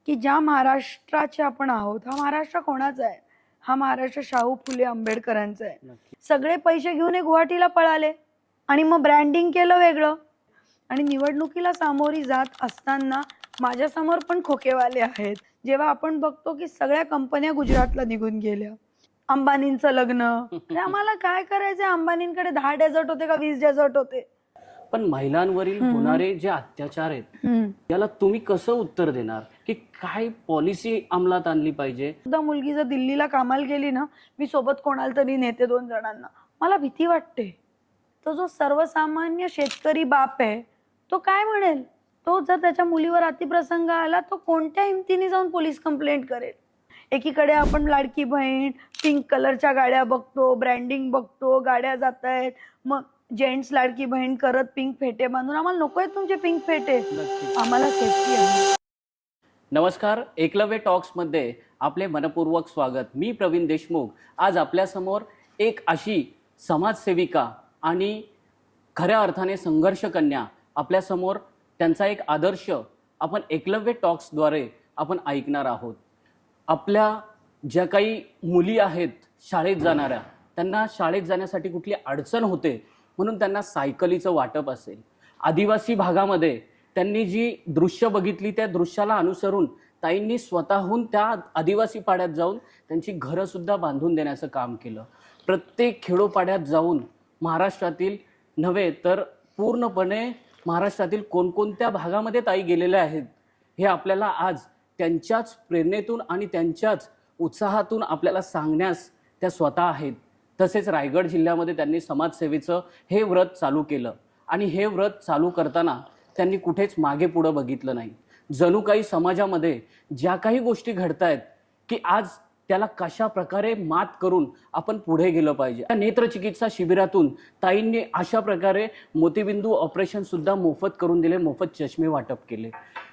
की ज्या महाराष्ट्राचे आपण आहोत, हा महाराष्ट्र कोणाचा आहे? हा महाराष्ट्र शाहू फुले आंबेडकरांचा आहे. नक्की. सगळे पैसे घेऊन हे गुवाहाटीला पळाले आणि मग ब्रँडिंग केलं वेगळं. आणि निवडणुकीला सामोरी जात असताना माझ्यासमोर पण खोकेवाले आहेत. जेव्हा आपण बघतो की सगळ्या कंपन्या गुजरातला निघून गेल्या. अंबानींचं लग्न. अरे आम्हाला काय करायचंय? अंबानींकडे 10 डेझर्ट होते का 20 डेझर्ट होते? पण महिलांवरील होणारे जे अत्याचार आहेत याला तुम्ही कसं उत्तर देणार की काय पॉलिसी अंमलात आणली पाहिजे? एकदा मुलगी जर दिल्लीला कामाला गेली ना, मी सोबत कोणाला तरी नेते 2 जणांना. मला भीती वाटते. तो जो सर्वसामान्य शेतकरी बाप आहे, तो काय म्हणेल? तो जर त्याच्या मुलीवर अतिप्रसंग आला, तो कोणत्या हिमतीने जाऊन पोलीस कंप्लेंट करेल? एकीकडे आपण लाडकी बहीण, पिंक कलरच्या गाड्या बघतो, ब्रँडिंग बघतो, गाड्या जात आहेत. मग जेंट्स लाडकी बहीण करत पिंक फेटे बांधून. आम्हाला नको आहेत तुमचे पिंक फेटे. आम्हाला सेफ्टी आहे. नमस्कार, एकलव्य टॉक्स मध्ये आपले मनपूर्वक स्वागत. मी प्रवीण देशमुख. आज आपल्या समोर एक अशी समाजसेविका आणि खऱ्या अर्थाने संघर्ष कन्या आपल्या समोर, त्यांचा एक आदर्श आपण एकलव्य टॉक्सद्वारे आपण ऐकणार आहोत. आपल्या ज्या काही मुली आहेत शाळेत जाणाऱ्या, त्यांना शाळेत जाण्यासाठी कुठली अडचण होते म्हणून त्यांना सायकलीचं वाटप असेल. आदिवासी भागामध्ये त्यांनी जी दृश्य बघितली त्या दृश्याला अनुसरून ताईंनी स्वतःहून त्या आदिवासी पाड्यात जाऊन त्यांची घरं सुद्धा बांधून देण्याचं काम केलं. प्रत्येक खेडोपाड्यात जाऊन महाराष्ट्रातील नव्हे तर पूर्णपणे महाराष्ट्रातील कोणकोणत्या भागामध्ये ताई गेलेल्या आहेत हे आपल्याला आज त्यांच्याच प्रेरणेतून आणि त्यांच्याच उत्साहातून आपल्याला सांगण्यास त्या स्वतः आहेत. तसेच रायगड जिल्ह्यामध्ये त्यांनी समाजसेवेचं हे व्रत चालू केलं आणि हे व्रत चालू करताना त्यांनी कुठेच मागे पुढं बघितलं नाही. जणू काही समाजामध्ये ज्या काही गोष्टी घडतायत की आज त्याला कशा प्रकारे मात करून आपण पुढे गेलं पाहिजे. त्या नेत्रचिकित्सा शिबिरातून ताईंनी अशा प्रकारे मोतीबिंदू ऑपरेशन सुद्धा मोफत करून दिले, मोफत चष्मे वाटप केले.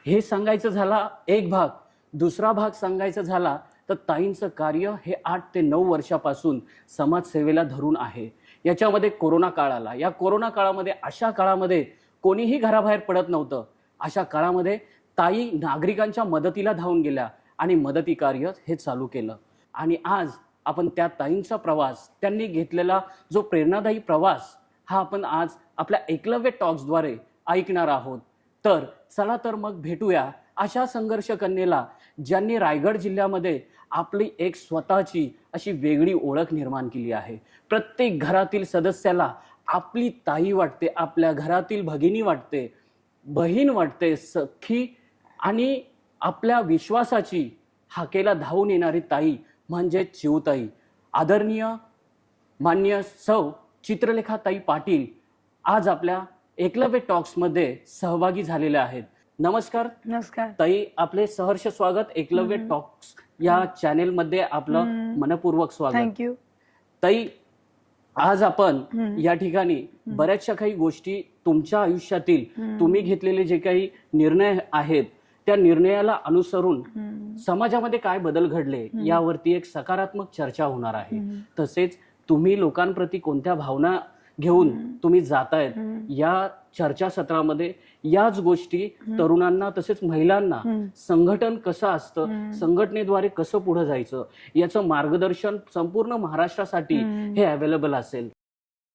हे सांगायचं झाला एक भाग. दुसरा भाग सांगायचा झाला तर ताईंचं कार्य हे 8 ते 9 वर्षापासून समाजसेवेला धरून आहे. याच्यामध्ये कोरोना काळ आला. या कोरोना काळामध्ये, अशा काळामध्ये कोणीही घराबाहेर पडत नव्हतं. अशा काळामध्ये ताई नागरिकांच्या मदतीला धावून गेल्या आणि मदती कार्य हे चालू केलं. आणि आज आपण त्या ताईंचा प्रवास, त्यांनी घेतलेला जो प्रेरणादायी प्रवास, हा आपण आज आपल्या एकलव्य टॉक्सद्वारे ऐकणार आहोत. तर चला तर मग भेटूया अशा संघर्ष कन्येला, ज्यांनी रायगड जिल्ह्यामध्ये आपली एक स्वतःची अशी वेगळी ओळख निर्माण केली आहे. प्रत्येक घरातील सदस्याला आपली ताई वाटते, आपल्या घरातील भगिनी वाटते, बहीण वाटते, सखी आणि आपल्या विश्वासाची हाकेला धावून येणारी ताई म्हणजे चिऊताई. आदरणीय मान्य सौ चित्रलेखाताई पाटील आज आपल्या एकलव्य टॉक्समध्ये सहभागी झालेल्या आहेत. नमस्कार. नमस्कार ताई, आपले सहर्ष स्वागत. एकलव्य टॉक्स या चॅनेलमध्ये आपलं मनपूर्वक स्वागत. थँक्यू. ताई, आज आपण या ठिकाणी बऱ्याचशा काही गोष्टी तुमच्या आयुष्यातील तुम्ही घेतलेले जे काही निर्णय आहेत त्या निर्णयाला अनुसरून समाजामध्ये काय बदल घडले यावरती एक सकारात्मक चर्चा होणार आहे. तसेच तुम्ही लोकांप्रती कोणत्या भावना घेऊन तुम्ही जातायत या चर्चासत्रामध्ये याच गोष्टी तरुणांना तसेच महिलांना संघटन कसं असतं, संघटनेद्वारे कसं पुढे जायचं याचं मार्गदर्शन संपूर्ण महाराष्ट्रासाठी हे अवेलेबल असेल.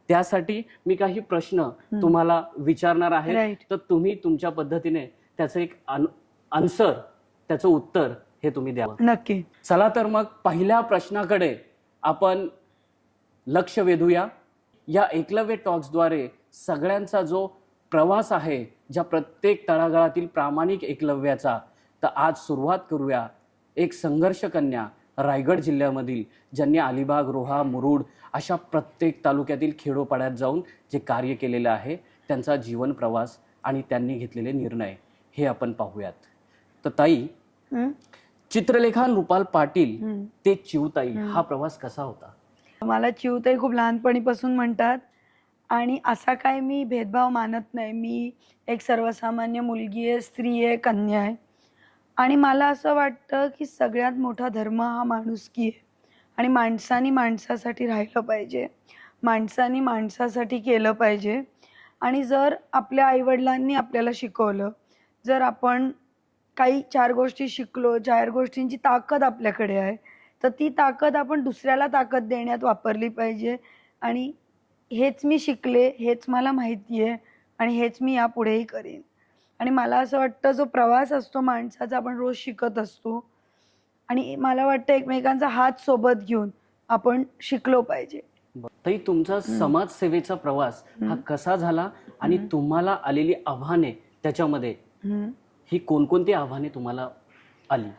त्यासाठी मी काही प्रश्न तुम्हाला विचारणार आहे. तर तुम्ही तुमच्या पद्धतीने त्याचं एक आन्सर, त्याचं उत्तर हे तुम्ही द्यावं. नक्की. चला तर मग पहिल्या प्रश्नाकडे आपण लक्ष वेधूया. या एकलव्य टॉक्सद्वारे सगळ्यांचा जो प्रवास आहे, ज्या प्रत्येक तळागाळातील प्रामाणिक एकलव्याचा, तर आज सुरुवात करूया एक संघर्ष कन्या रायगड जिल्ह्यामधील, ज्यांनी अलिबाग, रोहा, मुरुड अशा प्रत्येक तालुक्यातील खेडोपाड्यात जाऊन जे कार्य केलेलं आहे, त्यांचा जीवन प्रवास आणि त्यांनी घेतलेले निर्णय हे आपण पाहूयात. तर ताई, चित्रलेखा नृपाल पाटील ते चिऊताई हा प्रवास कसा होता? मला चिऊताई खूप लहानपणीपासून म्हणतात आणि असा काय मी भेदभाव मानत नाही. मी एक सर्वसामान्य मुलगी आहे, स्त्री आहे, कन्या आहे. आणि मला असं वाटतं की सगळ्यात मोठा धर्म हा माणुसकी आहे. आणि माणसाने माणसासाठी राहिलं पाहिजे, माणसाने माणसासाठी केलं पाहिजे. आणि जर आपल्या आईवडिलांनी आपल्याला शिकवलं, जर आपण काही 4 गोष्टी शिकलो, 4 गोष्टींची ताकद आपल्याकडे आहे, तर ती ताकद आपण दुसऱ्याला ताकद देण्यात वापरली पाहिजे. आणि हेच मी शिकले, हेच मला माहिती आहे आणि हेच मी यापुढेही करेन. आणि मला असं वाटतं जो प्रवास असतो माणसाचा, आपण रोज शिकत असतो आणि मला वाटतं एकमेकांचा हात सोबत घेऊन आपण शिकलो पाहिजे. ताई, तुमचा समाजसेवेचा प्रवास हा कसा झाला आणि तुम्हाला आलेली आव्हाने त्याच्यामध्ये, ही कोणकोणती आव्हाने तुम्हाला आली?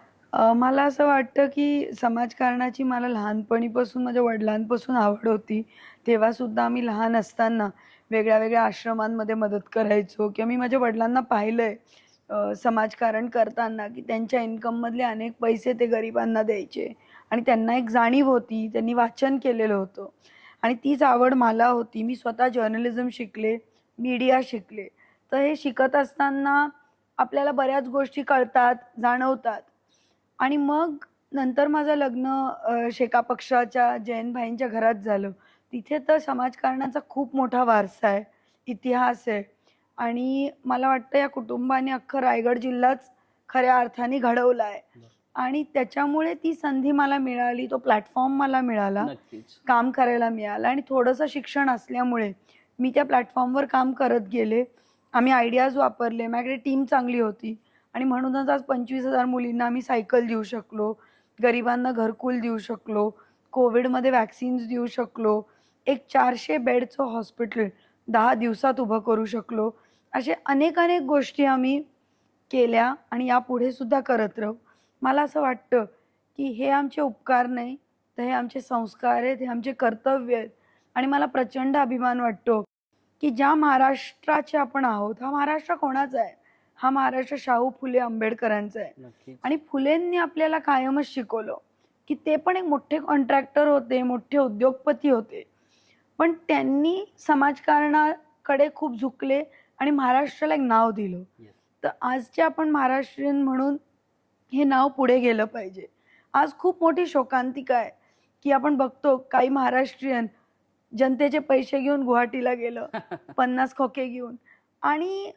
मला असं वाटतं की समाजकारणाची मला लहानपणीपासून माझ्या वडिलांपासून आवड होती. तेव्हासुद्धा आम्ही लहान असताना वेगळ्या वेगळ्या आश्रमांमध्ये मदत करायचो किंवा मी माझ्या वडिलांना पाहिलंय समाजकारण करताना की त्यांच्या इन्कममधले अनेक पैसे ते गरिबांना द्यायचे आणि त्यांना एक जाणीव होती. त्यांनी वाचन केलेलं होतं आणि तीच आवड मला होती. मी स्वतः जर्नलिझम शिकले, मीडिया शिकले. तर हे शिकत असताना आपल्याला बऱ्याच गोष्टी कळतात, जाणवतात. आणि मग नंतर माझं लग्न शेका पक्षाच्या जैन भाईंच्या घरात झालं. तिथे तर समाजकारणाचा खूप मोठा वारसा आहे, इतिहास आहे आणि मला वाटतं या कुटुंबाने अख्खं रायगड जिल्हाच खऱ्या अर्थाने घडवला आहे. आणि त्याच्यामुळे ती संधी मला मिळाली, तो प्लॅटफॉर्म मला मिळाला, नक्कीच. काम करायला मिळालं आणि थोडंसं शिक्षण असल्यामुळे मी त्या प्लॅटफॉर्मवर काम करत गेले. आम्ही आयडियाज वापरले, माझ्याकडे टीम चांगली होती आणि म्हणूनच आज 25,000 मुलींना आम्ही सायकल देऊ शकलो, गरिबांना घरकुल देऊ शकलो, कोविडमध्ये वॅक्सिन्स देऊ शकलो, एक 400 बेडचं हॉस्पिटल 10 दिवसात उभं करू शकलो. असे अनेक अनेक गोष्टी आम्ही केल्या आणि यापुढे सुद्धा करत राहू. मला असं वाटतं की हे आमचे उपकार नाही, तर हे आमचे संस्कार आहेत, हे आमचे कर्तव्य आहेत. आणि मला प्रचंड अभिमान वाटतो की ज्या महाराष्ट्राचे आपण आहोत, हा महाराष्ट्र कोणाचा आहे? हा महाराष्ट्र शाहू फुले आंबेडकरांचा आहे. नक्कीच. आणि फुलेंनी आपल्याला कायमच शिकवलं की ते पण एक मोठे कॉन्ट्रॅक्टर होते, मोठे उद्योगपती होते. पण त्यांनी समाजकारणाकडे खूप झुकले आणि महाराष्ट्राला एक नाव दिलं. Yes. तर आजचे आपण महाराष्ट्रीयन म्हणून हे नाव पुढे गेलं पाहिजे. आज खूप मोठी शोकांतिका आहे की आपण बघतो काही महाराष्ट्रीयन जनतेचे पैसे घेऊन गुवाहाटीला गेलं 50 खोके घेऊन. आणि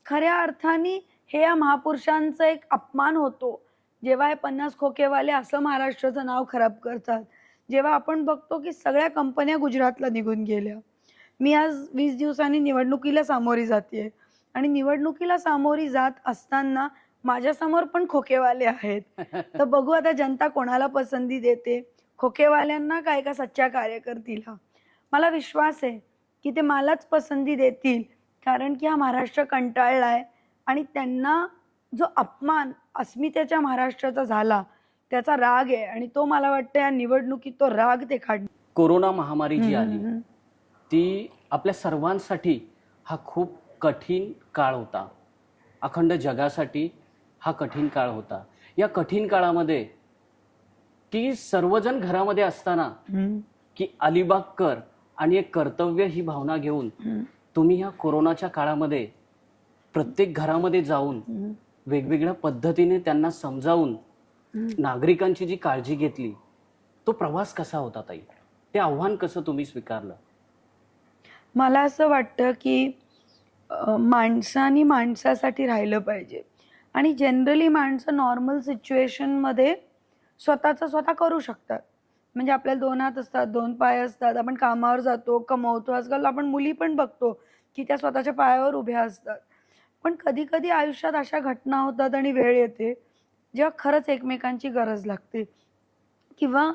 खऱ्या अर्थाने हे या महापुरुषांचा एक अपमान होतो जेव्हा हे 50 खोकेवाले असं महाराष्ट्राचं नाव खराब करतात. जेव्हा आपण बघतो की सगळ्या कंपन्या गुजरातला निघून गेल्या. मी आज 20 दिवसांनी निवडणुकीला सामोरी जाते आणि निवडणुकीला सामोरी जात असताना माझ्यासमोर पण खोकेवाले आहेत. तर बघू आता जनता कोणाला पसंती देते, खोकेवाल्यांना काय का सच्च्या कार्यकर्तीला. मला विश्वास आहे की ते मलाच पसंती देतील, कारण की हा महाराष्ट्र कंटाळला आहे आणि त्यांना जो अपमान अस्मितेच्या महाराष्ट्राचा झाला त्याचा राग आहे आणि तो मला वाटतं या निवडणुकीत तो राग ते काढणार. कोरोना महामारी जी आली, ती आपल्या सर्वांसाठी हा खूप कठीण काळ होता. अखंड जगासाठी हा कठीण काळ होता. या कठीण काळामध्ये की सर्वजण घरामध्ये असताना की अलिबाग कर आणि एक कर्तव्य ही भावना घेऊन तुम्ही ह्या कोरोनाच्या काळामध्ये प्रत्येक घरामध्ये जाऊन वेगवेगळ्या पद्धतीने त्यांना समजावून नागरिकांची जी काळजी घेतली, तो प्रवास कसा होता ताई? ते आव्हान कसं तुम्ही स्वीकारलं? मला असं वाटतं की माणसानी माणसासाठी राहिलं पाहिजे आणि जनरली माणसं नॉर्मल सिच्युएशनमध्ये स्वतःचं स्वतः करू शकतात. म्हणजे आपल्याला 2 हात असतात, 2 पाय असतात, आपण कामावर जातो, कमवतो. आजकाल आपण मुली पण बघतो की त्या स्वतःच्या पायावर उभ्या असतात. पण कधी कधी आयुष्यात अशा घटना होतात आणि वेळ येते जेव्हा खरंच एकमेकांची गरज लागते. किंवा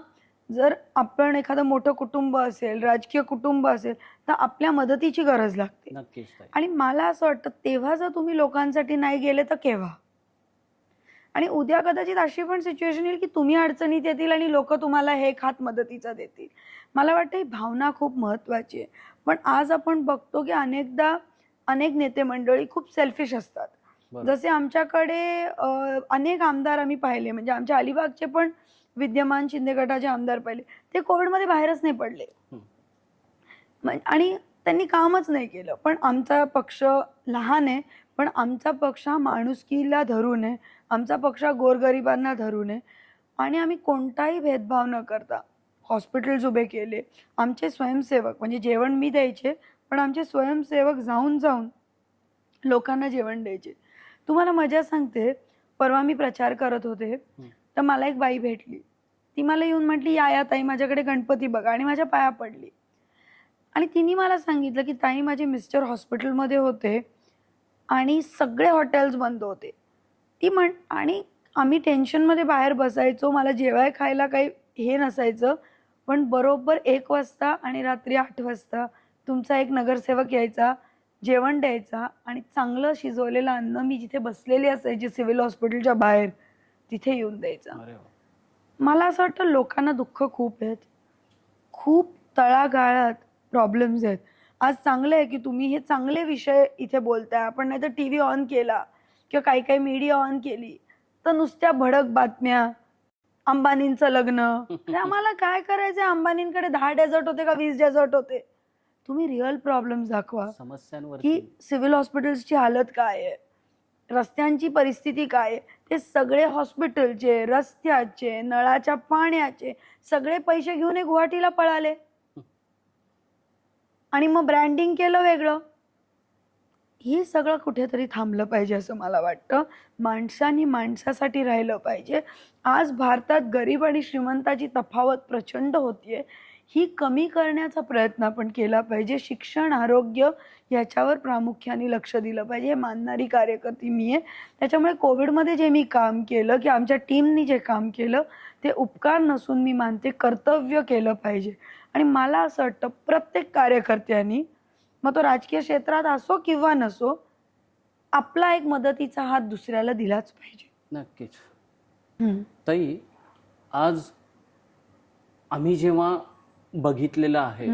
जर आपण एखादं मोठं कुटुंब असेल, राजकीय कुटुंब असेल, तर आपल्या मदतीची गरज लागते. नक्कीच ताई. आणि मला असं वाटतं तेव्हा जर तुम्ही लोकांसाठी नाही गेले तर केव्हा? आणि उद्या कदाचित अशी पण सिच्युएशन येईल की तुम्ही अडचणीत येतील आणि लोक तुम्हाला हे एक हात मदतीचा देतील. मला वाटतं ही भावना खूप महत्त्वाची आहे. पण आज आपण बघतो की अनेकदा अनेक नेते मंडळी खूप सेल्फिश असतात. बरोबर. जसे आमच्याकडे अनेक आमदार आम्ही पाहिले, म्हणजे आमच्या अलिबागचे पण विद्यमान शिंदे गटाचे आमदार पाहिले, ते कोविडमध्ये बाहेरच नाही पडले. आणि त्यांनी कामच नाही केलं. पण आमचा पक्ष लहान आहे, पण आमचा पक्ष हा माणुसकीला धरून आहे, आमचा पक्ष गोरगरिबांना धरून आहे आणि आम्ही कोणताही भेदभाव न करता हॉस्पिटल्स उभे केले. आमचे स्वयंसेवक, म्हणजे जेवण मी द्यायचे, पण आमचे स्वयंसेवक जाऊन जाऊन लोकांना जेवण द्यायचे. तुम्हाला मजा सांगते, परवा मी प्रचार करत होते, तर मला एक बाई भेटली. ती मला येऊन म्हटली, या ताई, माझ्याकडे गणपती बघा, आणि माझ्या पाया पडली. आणि तिने मला सांगितलं की ताई, माझे मिस्टर हॉस्पिटलमध्ये होते आणि सगळे हॉटेल्स बंद होते. आणि आम्ही टेन्शनमध्ये बाहेर बसायचो, मला जेवाय खायला काही हे नसायचं, पण बरोबर 1 वाजता आणि रात्री 8 वाजता तुमचा एक नगरसेवक यायचा, जेवण द्यायचा आणि चांगलं शिजवलेलं अन्न मी जिथे बसलेली असायची सिव्हिल हॉस्पिटलच्या बाहेर, तिथे येऊन द्यायचा. अरे वा. मला असं वाटतं लोकांना दुःख खूप आहेत, खूप तळागाळात प्रॉब्लेम्स आहेत. आज चांगलं आहे की तुम्ही हे चांगले विषय इथे बोलताय. आपण नाही तर टीव्ही ऑन केला किंवा काही काही मीडिया ऑन केली तर नुसत्या भडक बातम्या, अंबानींचं लग्न. अरे आम्हाला काय करायचंय, अंबानींकडे 10 डेझर्ट होते का 20 डेझर्ट होते? तुम्ही रिअल प्रॉब्लेम्स दाखवा समस्यांवर की सिव्हिल हॉस्पिटल्सची हालत काय आहे, रस्त्यांची परिस्थिती काय आहे. ते सगळे हॉस्पिटलचे, रस्त्याचे, नळाच्या पाण्याचे सगळे पैसे घेऊन हे गुवाहाटीला पळाले आणि मग ब्रँडिंग केलं वेगळं. हे सगळं कुठेतरी थांबलं पाहिजे असं मला वाटतं. माणसांनी माणसासाठी राहिलं पाहिजे. आज भारतात गरीब आणि श्रीमंताची तफावत प्रचंड होतीये, ही कमी करण्याचा प्रयत्न आपण केला पाहिजे. शिक्षण, आरोग्य याच्यावर प्रामुख्याने लक्ष दिलं पाहिजे. हे मानणारी कार्यकर्ती मी आहे. त्याच्यामुळे कोविडमध्ये जे मी काम केलं, की आमच्या टीमनी जे काम केलं, ते उपकार नसून मी मानते कर्तव्य केलं पाहिजे. आणि मला असं वाटतं प्रत्येक कार्यकर्त्यांनी, मग तो राजकीय क्षेत्रात असो किंवा नसो, आपला एक मदतीचा हात दुसऱ्याला दिलाच पाहिजे. नक्कीच. ताई, आज आम्ही जेव्हा बघितलेलं आहे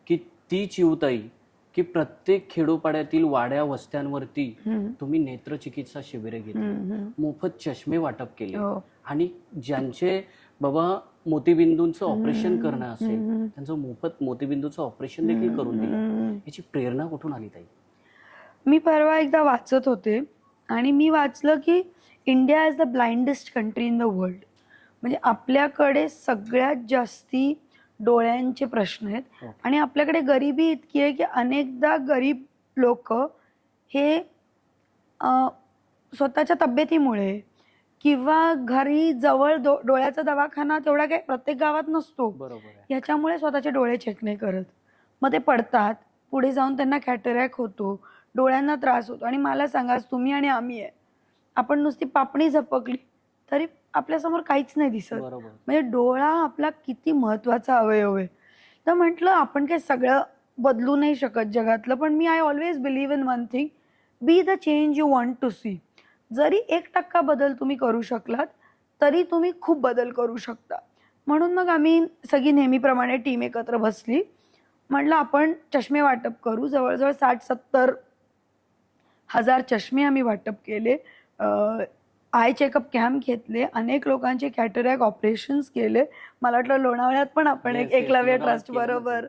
की ती चिवताई, की प्रत्येक खेडोपाड्यातील वाड्या वस्त्यांवरती तुम्ही नेत्रचिकित्सा शिबिरे घेतली, मोफत चष्मे वाटप केले, आणि ज्यांचे बाबा मोतीबिंदूंचं ऑपरेशन करणं असेल त्यांचं मोफत मोतीबिंदूचं ऑपरेशन देखील करून दिलं. याची प्रेरणा कुठून आली ताई? मी परवा एकदा वाचत होते आणि मी वाचलं की India is the blindest country in the world. म्हणजे आपल्याकडे सगळ्यात जास्ती डोळ्यांचे प्रश्न आहेत आणि आपल्याकडे गरिबी इतकी आहे की अनेकदा गरीब लोक हे स्वतःच्या तब्येतीमुळे किंवा घरी जवळ डोळ्याचा दवाखाना तेवढा काही प्रत्येक गावात नसतो, बरोबर आहे. याच्यामुळे स्वतःचे डोळे चेक नाही करत. मग ते पडतात, पुढे जाऊन त्यांना कॅटरॅक्ट होतो, डोळ्यांना त्रास होतो. आणि मला सांगा, तुम्ही आणि आम्ही आहे, आपण नुसती पापणी झपकली तरी आपल्यासमोर काहीच नाही दिसत. बरोबर. म्हणजे डोळा आपला किती महत्वाचा अवयव आहे. तर म्हटलं आपण काही सगळं बदलू नाही शकत जगातलं, पण मी I always believe in one thing, be the change you want to see. जरी 1% बदल तुम्ही करू शकलात तरी तुम्ही खूप बदल करू शकता. म्हणून मग आम्ही सगळी नेहमीप्रमाणे टीम एकत्र बसली. म्हटलं आपण चष्मे वाटप करू. जवळजवळ 60-70 हजार चष्मे आम्ही वाटप केले. आय चेकअप कॅम्प घेतले, अनेक लोकांचे कॅटरॅक्ट ऑपरेशन्स केले. मला वाटलं लोणावळ्यात पण आपण एकलव्य ट्रस्ट बरोबर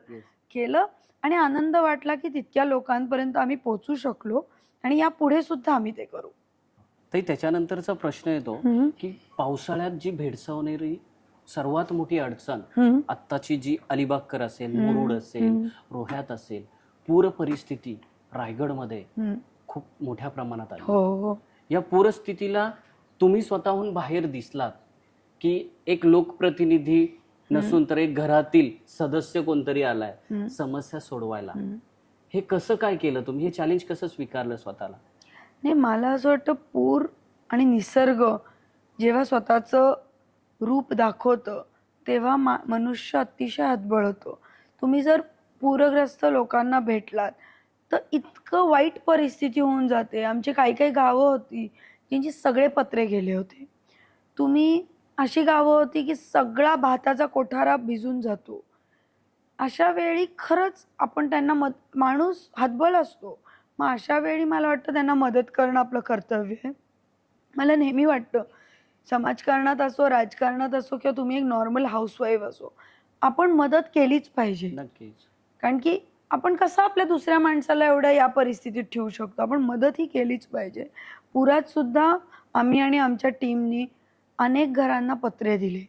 केलं आणि आनंद वाटला की तितक्या लोकांपर्यंत आम्ही पोहोचू शकलो आणि यापुढे सुद्धा आम्ही ते करू. ताई, त्याच्यानंतरचा प्रश्न येतो की पावसाळ्यात जी भेडसावणारी सर्वात मोठी अडचण आत्ताची जी अलिबागकर असेल, मुरुड असेल, रोह्यात असेल, पूर परिस्थिती रायगडमध्ये खूप मोठ्या प्रमाणात आली. हो. या पूरस्थितीला तुम्ही स्वतःहून बाहेर दिसलात की एक लोकप्रतिनिधी नसून तर एक घरातील सदस्य कोणतरी आलाय समस्या सोडवायला. हे कसं काय केलं तुम्ही? हे चॅलेंज कसं स्वीकारलं स्वतःला? नाही, मला असं वाटतं पूर आणि निसर्ग जेव्हा स्वतःचं रूप दाखवतं तेव्हा मनुष्य अतिशय हतबळतो. तुम्ही जर पूरग्रस्त लोकांना भेटलात तर इतकं वाईट परिस्थिती होऊन जाते. आमची काही काही गावं होती ज्यांची सगळे पत्रे गेले होते. तुम्ही अशी गावं होती की सगळा भाताचा कोठारा भिजून जातो. अशा वेळी खरंच आपण त्यांना माणूस हतबल असतो. मग अशा वेळी मला वाटतं त्यांना मदत करणं आपलं कर्तव्य आहे. मला नेहमी वाटतं समाजकारणात असो, राजकारणात असो किंवा तुम्ही एक नॉर्मल हाऊसवाईफ असो, आपण मदत केलीच पाहिजे. नक्कीच. कारण की आपण कसं आपल्या दुसऱ्या माणसाला एवढं या परिस्थितीत ठेवू शकतो, आपण मदत ही केलीच पाहिजे. पुरात सुद्धा आम्ही आणि आमच्या टीमनी अनेक घरांना पत्रे दिले.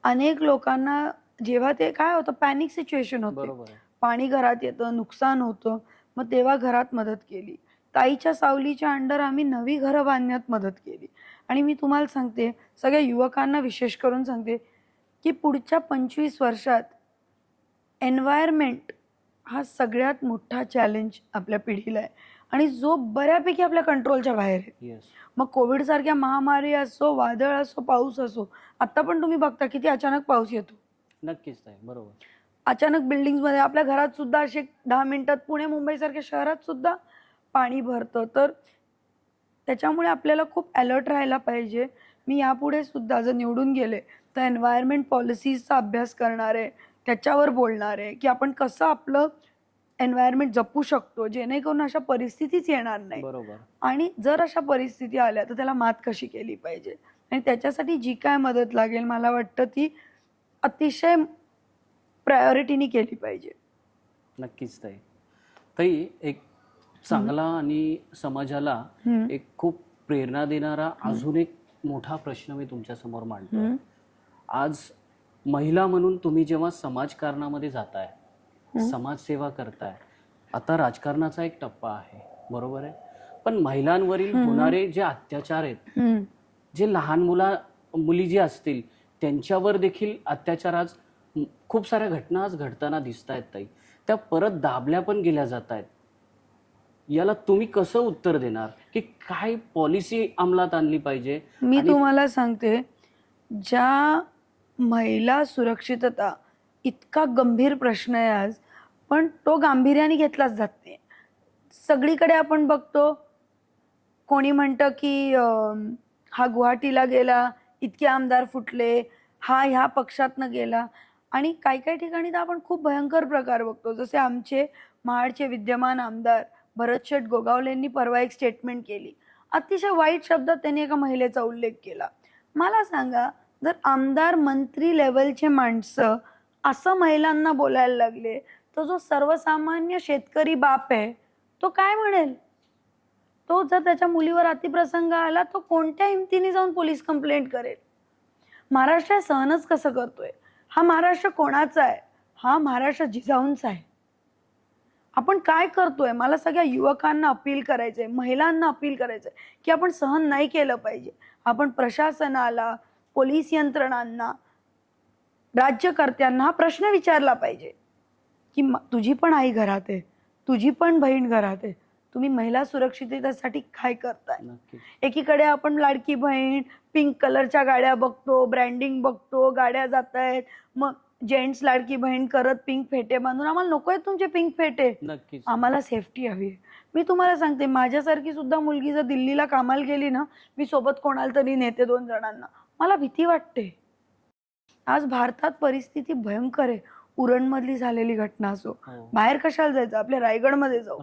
अनेक लोकांना जेव्हा ते काय होतं, पॅनिक सिच्युएशन होते, बरोबर आहे. पाणी घरात येतं, नुकसान होतं, मग तेव्हा घरात मदत केली. ताईच्या सावलीच्या अंडर आम्ही नवी घरं बांधण्यात मदत केली. आणि मी तुम्हाला सांगते, सगळ्या युवकांना विशेष करून सांगते, की पुढच्या 25 वर्षात एन्व्हायरमेंट हा सगळ्यात मोठा चॅलेंज आपल्या पिढीला आहे आणि जो बऱ्यापैकी आपल्या कंट्रोलच्या बाहेर आहे. येस. मग कोविडसारख्या महामारी असो, वादळ असो, पाऊस असो, आत्ता पण तुम्ही बघता किती अचानक पाऊस येतो. नक्कीच ताई, बरोबर. अचानक बिल्डिंग्समध्ये आपल्या घरात सुद्धा असे 10 मिनिटात पुणे मुंबईसारख्या शहरात सुद्धा पाणी भरतं. तर त्याच्यामुळे आपल्याला खूप अलर्ट राहायला पाहिजे. मी यापुढे सुद्धा जर निवडून गेले तर एन्व्हायरमेंट पॉलिसीजचा अभ्यास करणार आहे, त्याच्यावर बोलणार आहे, की आपण कसं आपलं एन्व्हायरमेंट जपू शकतो जेणेकरून अशा परिस्थितीच येणार नाही. बरोबर. आणि जर अशा परिस्थिती आल्या तर त्याला मात कशी केली पाहिजे आणि त्याच्यासाठी जी काय मदत लागेल मला वाटतं ती अतिशय प्रायोरिटीने केली पाहिजे. नक्कीच ताई. ताई, एक चांगला आणि समाजाला एक खूप प्रेरणा देणारा अजून एक मोठा प्रश्न मी तुमच्या समोर मांडतो. आज महिला म्हणून तुम्ही जेव्हा समाजकारणामध्ये जाताय, समाजसेवा करताय, आता राजकारणाचा एक टप्पा आहे, बरोबर आहे, पण महिलांवरील होणारे जे अत्याचार आहेत, जे लहान मुली जे असतील त्यांच्यावर देखील अत्याचार आज खूप साऱ्या घटना आज घडताना दिसत आहेत ताई. त्या परत दाबल्या पण गेल्या जात आहेत. याला तुम्ही कसं उत्तर देणार, की काय पॉलिसी अंमलात आणली पाहिजे? मी तुम्हाला सांगते, ज्या महिला सुरक्षितता इतका गंभीर प्रश्न आहे आज, पण तो गांभीर्याने घेतलाच जात नाही. सगळीकडे आपण बघतो, कोणी म्हणतं की हा गुवाहाटीला गेला, इतके आमदार फुटले, हा ह्या पक्षातनं गेला. आणि काही काही ठिकाणी तर आपण खूप भयंकर प्रकार बघतो, जसे आमचे महाडचे विद्यमान आमदार भरतशेठ गोगावलेंनी परवा एक स्टेटमेंट केली. अतिशय वाईट शब्दात त्यांनी एका महिलेचा उल्लेख केला. मला सांगा, जर आमदार मंत्री लेवलचे माणसं असं महिलांना बोलायला लागले तर जो सर्वसामान्य शेतकरी बाप आहे तो काय म्हणेल? तो जर त्याच्या मुलीवर अतिप्रसंग आला तो कोणत्या हिमतीने जाऊन पोलीस कंप्लेंट करेल? महाराष्ट्र सहनच कसं करतोय? हा महाराष्ट्र कोणाचा आहे? हा महाराष्ट्र जिजाऊंचा आहे. आपण काय करतोय? मला सगळ्या युवकांना अपील करायचंय, महिलांना अपील करायचंय की आपण सहन नाही केलं पाहिजे. आपण प्रशासनाला, पोलीस यंत्रणांना, राज्यकर्त्यांना हा प्रश्न विचारला पाहिजे की तुझी पण आई घरात आहे, तुझी पण बहीण घरात आहे, तुम्ही महिला सुरक्षिततेसाठी काय करताय? एकीकडे आपण लाडकी बहीण, पिंक कलरच्या गाड्या बघतो, ब्रँडिंग बघतो, गाड्या जात आहेत, मग जेंट्स लाडकी बहीण करत पिंक फेटे बांधून. आम्हाला नको आहेत तुमचे पिंक फेटे, आम्हाला सेफ्टी हवी आहे. मी तुम्हाला सांगते, माझ्यासारखी सुद्धा मुलगी जर दिल्लीला कामाला गेली ना, मी सोबत कोणाला तरी नेते 2 जणांना. मला भीती वाटते. आज भारतात परिस्थिती भयंकर आहे. उरणमधली झालेली घटना असो, बाहेर कशाला जायचं, आपल्या रायगडमध्ये जाऊ.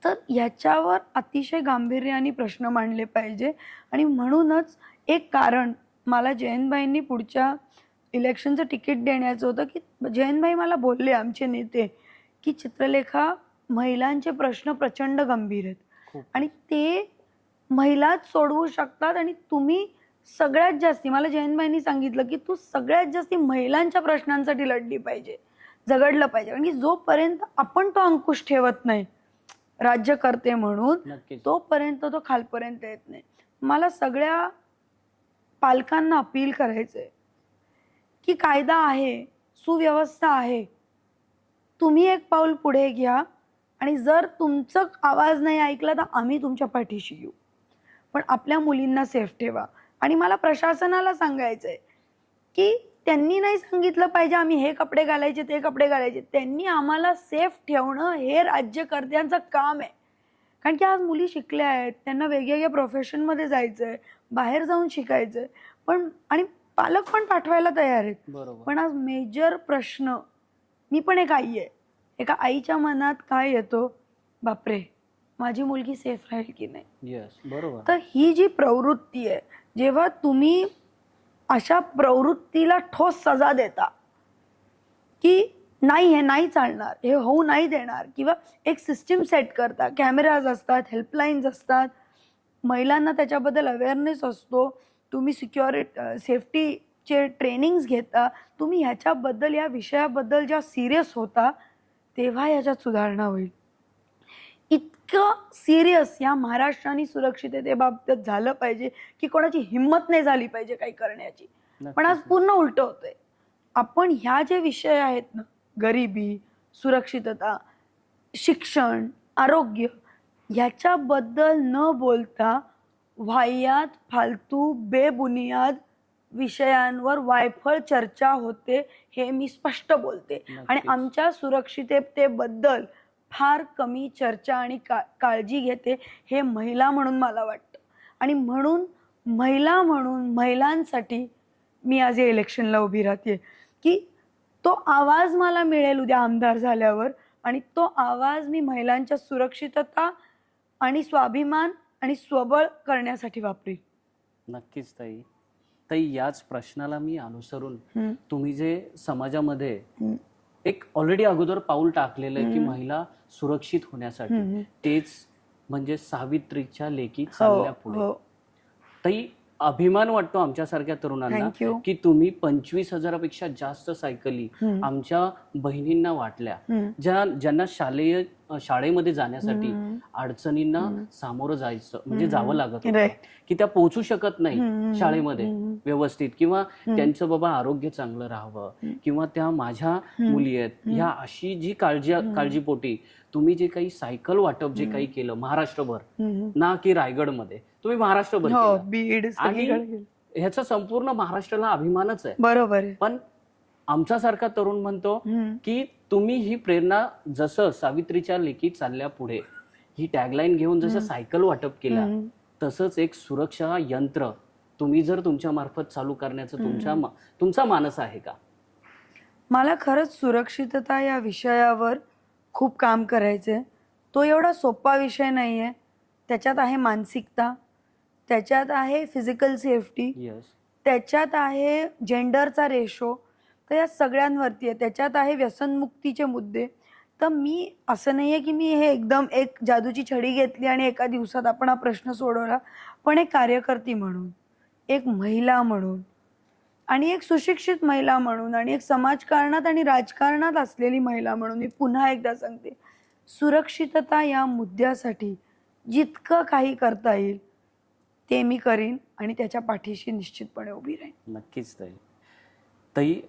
तर याच्यावर अतिशय गांभीर्याने प्रश्न मांडले पाहिजे. आणि म्हणूनच एक कारण मला जयंतभाईंनी पुढच्या इलेक्शनचं तिकीट देण्याचं होतं, की जयंतभाई मला बोलले, आमचे नेते, की चित्रलेखा, महिलांचे प्रश्न प्रचंड गंभीर आहेत आणि ते महिलाच सोडवू शकतात आणि तुम्ही सगळ्यात जास्ती, मला जयंतभाईंनी सांगितलं की तू सगळ्यात जास्ती महिलांच्या प्रश्नांसाठी लढली पाहिजे, झगडलं पाहिजे. कारण की जोपर्यंत आपण तो अंकुश ठेवत नाही राज्यकर्ते म्हणून, तोपर्यंत तो खालपर्यंत येत नाही. मला सगळ्या पालकांना अपील करायचंय की कायदा आहे, सुव्यवस्था आहे, तुम्ही एक पाऊल पुढे घ्या आणि जर तुमचं आवाज नाही ऐकला तर आम्ही तुमच्या पाठीशी येऊ, पण आपल्या मुलींना सेफ ठेवा. आणि मला प्रशासनाला सांगायचंय की त्यांनी नाही सांगितलं पाहिजे आम्ही हे कपडे घालायचे, ते कपडे घालायचे, त्यांनी आम्हाला सेफ ठेवणं हे राज्यकर्त्यांचं काम आहे. कारण की आज मुली शिकल्या आहेत, त्यांना वेगवेगळ्या प्रोफेशनमध्ये जायचं आहे, बाहेर जाऊन शिकायचं आहे, पण आणि पालक पण पाठवायला तयार आहेत. पण आज मेजर प्रश्न, मी पण एक आई आहे, एका आईच्या मनात काय येतो, बापरे माझी मुलगी सेफ राहील की नाही. तर ही जी प्रवृत्ती आहे, जेव्हा तुम्ही अशा प्रवृत्तीला ठोस सजा देता की नाही हे नाही चालणार, हे होऊ नाही देणार, किंवा एक सिस्टीम सेट करता, कॅमेराज असतात, हेल्पलाईन्स असतात, महिलांना त्याच्याबद्दल अवेअरनेस असतो, तुम्ही सेफ्टीचे ट्रेनिंग्स घेता, तुम्ही ह्याच्याबद्दल, या विषयाबद्दल जेव्हा सिरियस होता तेव्हा याच्यात सुधारणा होईल. इतकं सिरियस या महाराष्ट्राने सुरक्षिततेबाबत झालं पाहिजे की कोणाची हिंमत नाही झाली पाहिजे काही करण्याची. पण आज पूर्ण उलट होतंय. आपण ह्या जे विषय आहेत ना, गरिबी, सुरक्षितता, शिक्षण, आरोग्य, ह्याच्याबद्दल न बोलता वाह्यात, फालतू, बेबुनियाद विषयांवर वायफळ चर्चा होते, हे मी स्पष्ट बोलते. आणि नक्कीच. आमच्या सुरक्षिततेबद्दल फार कमी चर्चा आणि काळजी घेते, हे महिला म्हणून मला वाटतं. आणि म्हणून महिला म्हणून महिलांसाठी मी आज या इलेक्शनला उभी राहते की तो आवाज मला मिळेल उद्या आमदार झाल्यावर, आणि तो आवाज मी महिलांच्या सुरक्षितता आणि स्वाभिमान आणि स्वबळ करण्यासाठी वापरेल. नक्कीच ताई. ताई, याच प्रश्नाला मी अनुसरून तुम्ही जे समाजामध्ये एक ऑलरेडी अगोदर पाऊल टाकलेलं आहे की महिला सुरक्षित होण्यासाठी, तेच म्हणजे सावित्रीच्या लेकी चालल्या पुढे. ताई, अभिमान वाटतो आमच्यासारख्या तरुणांना Thank you. की तुम्ही 25,000पेक्षा जास्त सायकली आमच्या बहिणींना वाटल्या, ज्यांना शाळेमध्ये जाण्यासाठी अडचणींना सामोरं जायचं म्हणजे जावं लागत होतं, की त्या पोहोचू शकत नाही शाळेमध्ये व्यवस्थित, किंवा त्यांचं बाबा आरोग्य चांगलं राहावं, किंवा त्या माझ्या मुली आहेत ह्या, अशी जी काळजीपोटी तुम्ही जे काही सायकल वाटप जे काही केलं महाराष्ट्रभर, ना की रायगडमध्ये, तुम्ही महाराष्ट्रभर केलं. बीड आणि ह्याचा संपूर्ण महाराष्ट्राला अभिमानच आहे. बरोबर आहे. पण आमच्यासारखा तरुण म्हणतो की तुम्ही ही प्रेरणा, जसं सावित्रीच्या लेकी चालल्या पुढे ही टॅगलाईन घेऊन जसं सायकल वाटप केलं, तसंच एक सुरक्षा यंत्र तुम्ही जर तुमच्या मार्फत चालू करण्याचं तुमचा मानस आहे का? मला खरंच सुरक्षितता या विषयावर खूप काम करायचंय. तो एवढा सोपा विषय नाहीये. त्याच्यात आहे मानसिकता, त्याच्यात आहे फिजिकल सेफ्टी, त्याच्यात आहे जेंडरचा रेशो, तर या सगळ्यांवरती आहे. त्याच्यात आहे व्यसनमुक्तीचे मुद्दे. तर मी असं नाही आहे की मी हे एकदम एक जादूची छडी घेतली आणि एका दिवसात आपण हा प्रश्न सोडवला. पण एक कार्यकर्ती म्हणून, एक महिला म्हणून, आणि एक सुशिक्षित महिला म्हणून, आणि एक समाजकारणात आणि राजकारणात असलेली महिला म्हणून मी पुन्हा एकदा सांगते, सुरक्षितता या मुद्द्यासाठी जितकं काही करता येईल ते मी करीन आणि त्याच्या पाठीशी निश्चितपणे उभी राहीन. नक्कीच ताई. ताई,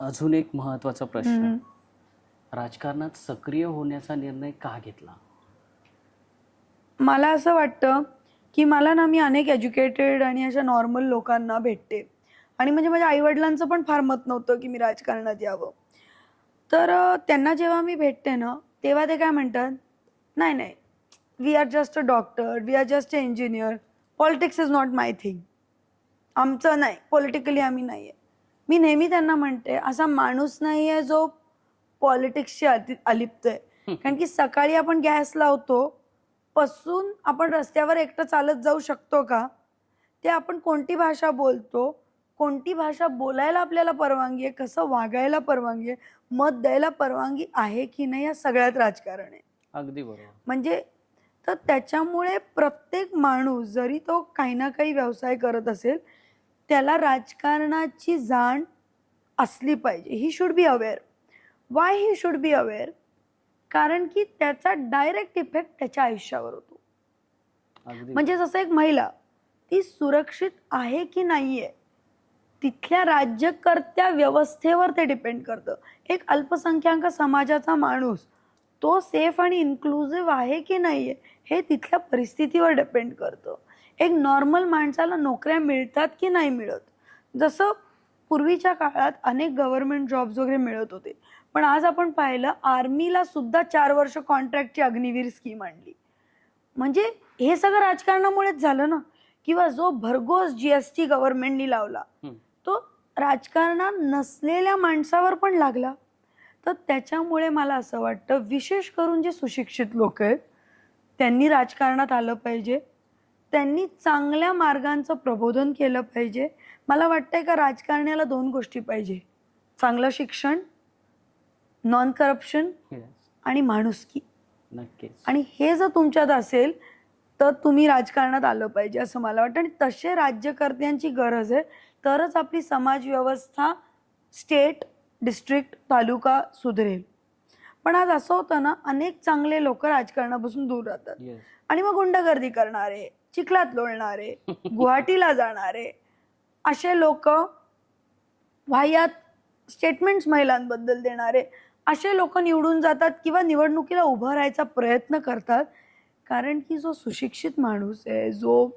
अजून एक महत्त्वाचा प्रश्न, राजकारणात सक्रिय होण्याचा निर्णय का घेतला? मला असं वाटतं की मला ना, मी अनेक एज्युकेटेड आणि अशा नॉर्मल लोकांना भेटते, आणि म्हणजे माझ्या आईवडिलांचं पण फार मत नव्हतं की मी राजकारणात यावं. तर त्यांना जेव्हा मी भेटते ना, तेव्हा ते काय म्हणतात, नाही नाही, we are just a doctor, we are just a engineer, politics is not my thing. आमचं नाही, पॉलिटिकली आम्ही नाही आहे. मी नेहमी त्यांना म्हणते, असा माणूस नाही आहे जो पॉलिटिक्सशी अलिप्त आहे. कारण की सकाळी आपण गॅस लावतो पासून आपण रस्त्यावर एकटं चालत जाऊ शकतो का, ते आपण कोणती भाषा बोलतो, कोणती भाषा बोलायला आपल्याला परवानगी आहे, कसं वागायला परवानगी आहे, मत द्यायला परवानगी आहे की नाही, या सगळ्यात राजकारण आहे. अगदी बरोबर. म्हणजे तर त्याच्यामुळे प्रत्येक माणूस जरी तो काही ना काही व्यवसाय करत असेल, त्याला राजकारणाची जाण असली पाहिजे. He should be aware. Y he should be aware? कारण की त्याचा डायरेक्ट इफेक्ट त्याच्या आयुष्यावर होतो. म्हणजे जसं एक महिला ती सुरक्षित आहे की नाहीये, तिथल्या राज्यकर्त्या व्यवस्थेवर ते डिपेंड करतं. एक अल्पसंख्याक समाजाचा माणूस तो सेफ आणि इन्क्लुझिव्ह आहे की नाहीये, हे तिथल्या परिस्थितीवर डिपेंड करतं. एक नॉर्मल माणसाला नोकऱ्या मिळतात की नाही मिळत. जसं पूर्वीच्या काळात अनेक गव्हर्नमेंट जॉब्स वगैरे मिळत होते, पण आज आपण पाहिलं आर्मीला सुद्धा 4 वर्ष कॉन्ट्रॅक्टची अग्निवीर स्कीम आणली. म्हणजे हे सगळं राजकारणामुळेच झालं ना. किंवा जो भरघोस GST गव्हर्नमेंटनी लावला, तो राजकारणात नसलेल्या माणसावर पण लागला. तर त्याच्यामुळे मला असं वाटतं, विशेष करून जे सुशिक्षित लोक आहेत त्यांनी राजकारणात आलं पाहिजे, त्यांनी चांगल्या मार्गांचं प्रबोधन केलं पाहिजे. मला वाटतंय का राजकारण्याला 2 गोष्टी पाहिजे, चांगलं शिक्षण, नॉन करप्शन आणि माणुसकी. नक्कीच. आणि हे जर तुमच्यात असेल तर तुम्ही राजकारणात आलं पाहिजे असं मला वाटतं. आणि तसे राज्यकर्त्यांची गरज आहे, तरच आपली समाज व्यवस्था, स्टेट, डिस्ट्रिक्ट, तालुका सुधरेल. पण आज असं होतं ना, अनेक चांगले लोक राजकारणापासून दूर राहतात Yes. आणि मग गुंडगर्दी करणारे, चिखलात लोळणारे, गुवाहाटीला जाणारे असे लोक, वाह्यात स्टेटमेंट्स महिलांबद्दल देणारे असे लोक निवडून जातात किंवा निवडणुकीला उभं राहायचा प्रयत्न करतात. कारण की जो सुशिक्षित माणूस आहे, जो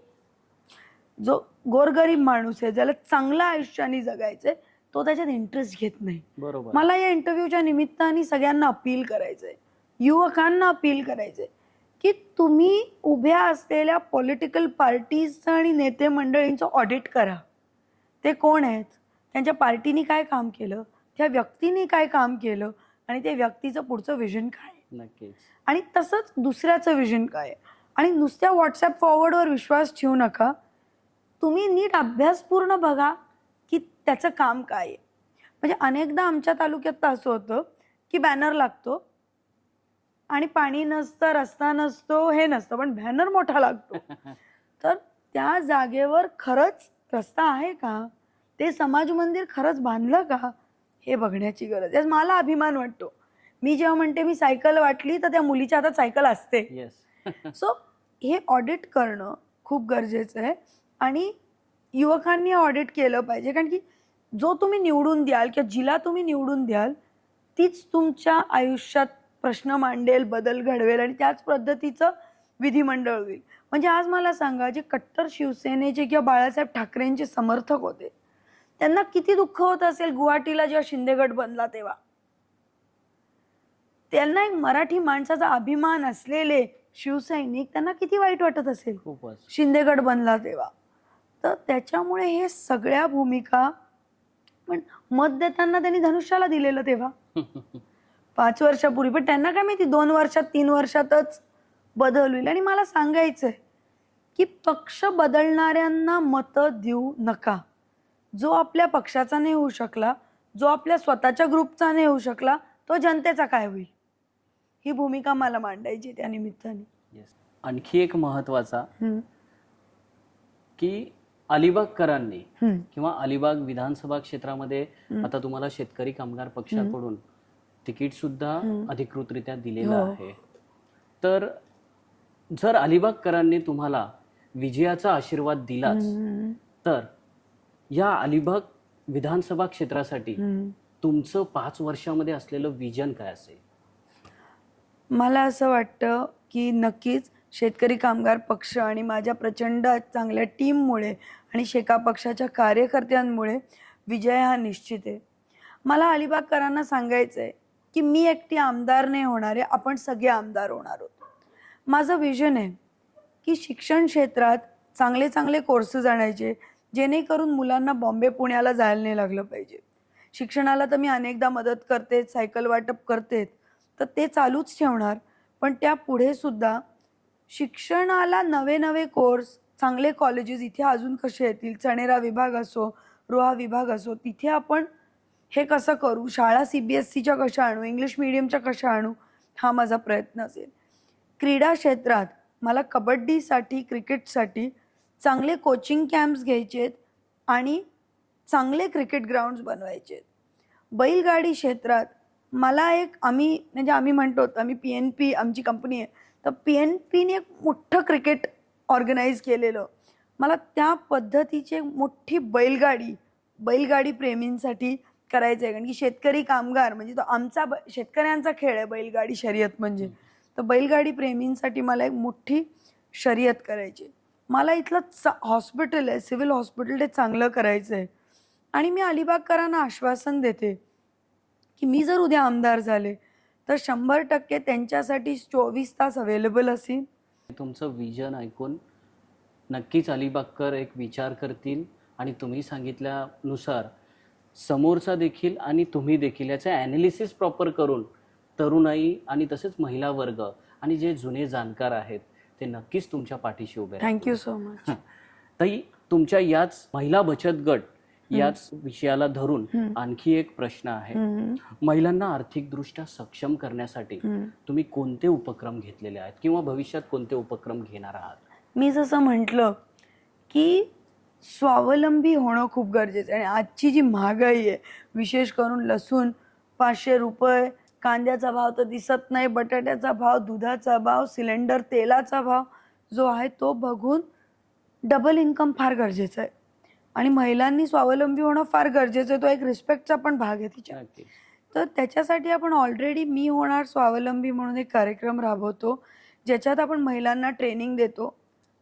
जो गोरगरीब माणूस आहे, ज्याला चांगलं आयुष्याने जगायचंय, तो त्याच्यात इंटरेस्ट घेत नाही. बरोबर. मला या इंटरव्ह्यूच्या निमित्ताने सगळ्यांना अपील करायचंय, युवकांना अपील करायचंय की तुम्ही उभ्या असलेल्या पॉलिटिकल पार्टीजचं आणि नेते मंडळींचं ऑडिट करा. ते कोण आहेत, त्यांच्या पार्टीनी काय काम केलं, त्या व्यक्तीने काय काम केलं आणि त्या व्यक्तीचं पुढचं विजन काय आहे. नक्कीच. आणि तसंच दुसऱ्याचं विजन काय आहे. आणि नुसत्या व्हॉट्सॲप फॉरवर्डवर विश्वास ठेवू नका. तुम्ही नीट अभ्यासपूर्ण बघा की त्याचं काम काय आहे. म्हणजे अनेकदा आमच्या तालुक्यात तर असं होतं की बॅनर लागतो आणि पाणी नसतं, रस्ता नसतो, हे नसतं, पण बॅनर मोठा लागतो. तर त्या जागेवर खरंच रस्ता आहे का, ते समाज मंदिर खरंच बांधलं का, हे बघण्याची गरज आहे. मला अभिमान वाटतो. मी जेव्हा म्हणते मी सायकल वाटली तर त्या मुलीच्या हातात सायकल असते. येस. सो हे ऑडिट करणं खूप गरजेचं आहे आणि युवकांनी ऑडिट केलं पाहिजे. कारण की जो तुम्ही निवडून द्याल किंवा जिला तुम्ही निवडून द्याल तीच तुमच्या आयुष्यात प्रश्न मांडेल, बदल घडवेल आणि त्याच पद्धतीचं विधिमंडळ होईल. म्हणजे आज मला सांगा, जे कट्टर शिवसेनेचे किंवा बाळासाहेब ठाकरेंचे समर्थक होते, त्यांना किती दुःख होत असेल गुवाहाटीला जेव्हा शिंदे गट बनला तेव्हा. त्यांना एक मराठी माणसाचा अभिमान असलेले शिवसैनिक, त्यांना किती वाईट वाटत असेल खूपच. शिंदे गट बनला तेव्हा. तर त्याच्यामुळे हे सगळ्या भूमिका, पण मत देताना त्यांनी धनुष्याला दिलेलं तेव्हा 5 वर्षापूर्वी, पण त्यांना काय माहिती 2 वर्षात 3 वर्षातच बदल होईल. आणि मला सांगायचंय की पक्ष बदलणाऱ्यांना मतं देऊ नका. जो आपल्या पक्षाचा नाही होऊ शकला, जो आपल्या स्वतःच्या ग्रुपचा नाही होऊ शकला, तो जनतेचा काय होईल, ही भूमिका मला मांडायची त्या निमित्ताने. येस. आणखी एक महत्वाचा की अलिबागकरांनी किंवा अलिबाग विधानसभा क्षेत्रामध्ये आता तुम्हाला शेतकरी कामगार पक्षाकडून तिकीट सुद्धा अधिकृतरित्या दिलेलं आहे. तर जर अलिबागकरांनी तुम्हाला विजयाचा आशीर्वाद दिलाच, तर या अलिबाग विधानसभा क्षेत्रासाठी तुमचं 5 वर्षामध्ये असलेलं विजन काय असेल? मला असं वाटतं की नक्कीच शेतकरी कामगार पक्ष आणि माझ्या प्रचंड चांगल्या टीममुळे आणि शेका पक्षाच्या कार्यकर्त्यांमुळे विजय हा निश्चित आहे. मला अलिबागकरांना सांगायचं आहे की मी एकटी आमदार नाही होणार आहे, आपण सगळे आमदार होणार आहोत. माझं विजन आहे की शिक्षण क्षेत्रात चांगले चांगले कोर्सेस आणायचे, जेणेकरून मुलांना बॉम्बे पुण्याला जायला नाही लागलं पाहिजे. शिक्षणाला तर मी अनेकदा मदत करते, सायकल वाटप करते, तर ते चालूच ठेवणार. पण त्या पुढे सुद्धा शिक्षणाला नवे नवे कोर्स, चांगले कॉलेजेस इथे अजून कसे येतील, चणेरा विभाग असो, रोहा विभाग असो, तिथे आपण हे कसं करू, शाळा CBSEच्या कशा आणू, इंग्लिश मिडियमच्या कशा आणू, हा माझा प्रयत्न असेल. क्रीडा क्षेत्रात मला कबड्डीसाठी, क्रिकेटसाठी चांगले कोचिंग कॅम्प्स घ्यायचे आहेत आणि चांगले क्रिकेट ग्राउंड्स बनवायचे आहेत. बैलगाडी क्षेत्रात मला एक, आम्ही म्हणतो, आम्ही PNP आमची कंपनी आहे, तर PNPने एक मोठं क्रिकेट ऑर्गनाईज केलेलं, मला त्या पद्धतीची मोठी बैलगाडी प्रेमींसाठी करायचं आहे. कारण की शेतकरी कामगार म्हणजे तो आमचा शेतकऱ्यांचा खेळ आहे बैलगाडी शर्यत म्हणजे. तर बैलगाडी प्रेमींसाठी मला एक मोठी शर्यत करायची. मला इथलं हॉस्पिटल आहे, सिव्हिल हॉस्पिटल, ते चांगलं करायचं आहे. आणि मी अलिबागकरांना आश्वासन देते की मी जर उद्या आमदार झाले तर 100% त्यांच्यासाठी 24 तास अवेलेबल असेल. तुमचं विजन ऐकून नक्कीच अलिबागकर एक विचार करतील आणि तुम्ही सांगितल्यानुसार समोरचा देखील आणि तुम्ही देखील याचं ॲनालिसिस प्रॉपर करून तरुणाई आणि तसेच महिला वर्ग आणि जे जुने जाणकार आहेत ते नक्कीच तुमच्या पाठीशी उभे राहतील. Thank you so much. ताई, तुमच्या याच महिला बचत गट याच विषयाला धरून आणखी एक प्रश्न आहे. महिलांना आर्थिकदृष्ट्या सक्षम करण्यासाठी तुम्ही कोणते उपक्रम घेतलेले आहेत किंवा भविष्यात कोणते उपक्रम घेणार आहात? मी जसं म्हटलं की स्वावलंबी होणं खूप गरजेचं आहे. आणि आजची जी महागाई आहे, विशेष करून लसूण 500 रुपये, कांद्याचा भाव तर दिसत नाही, बटाट्याचा भाव, दुधाचा भाव, सिलेंडर तेलाचा भाव जो आहे तो बघून डबल इन्कम फार गरजेचं आहे. आणि महिलांनी स्वावलंबी होणं फार गरजेचं आहे. तो एक रिस्पेक्टचा पण भाग आहे तिच्या. नक्कीच. तर त्याच्यासाठी आपण ऑलरेडी मी होणार स्वावलंबी म्हणून एक कार्यक्रम राबवतो, ज्याच्यात आपण महिलांना ट्रेनिंग देतो,